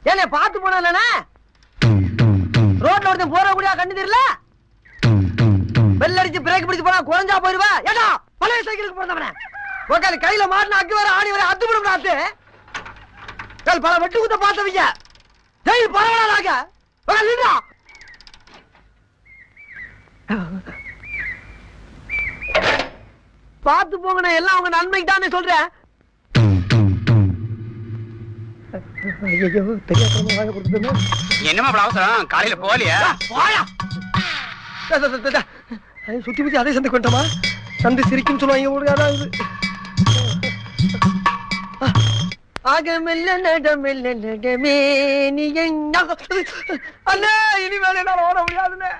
ஏனே பாத்து போனா ரோட்ல ஒருத்தன் போற கூடிய கண்ணு தெரியல பெல் அடிச்சு பிரேக் பிடிச்சு போனா குறைஞ்சா போயிருவா ஏடா பழைய சைக்கிளுக்கு போறவனே உக்கால கையில மாட்டின அக்கு வர ஆணி வர அத்து விடும் நாத்து பல வெட்டு குத்த பார்த்தவங்க ஜெயில் பரவாயில்லாக பார்த்து போங்க எல்லாம் அவங்க நன்மைக்கு தானே சொல்றேன். என்னமா அவசரம் காலையில போலியா சுத்தி சுத்தி அதே சந்தை கொண்டமா சந்தை சிரிக்கும் சொல்லுவாங்க. ஆகமெல்ல நடமெல்ல நடமே நீ என்ன அண்ணே இனிமேல் என்ன ஓட முடியாதுன்னு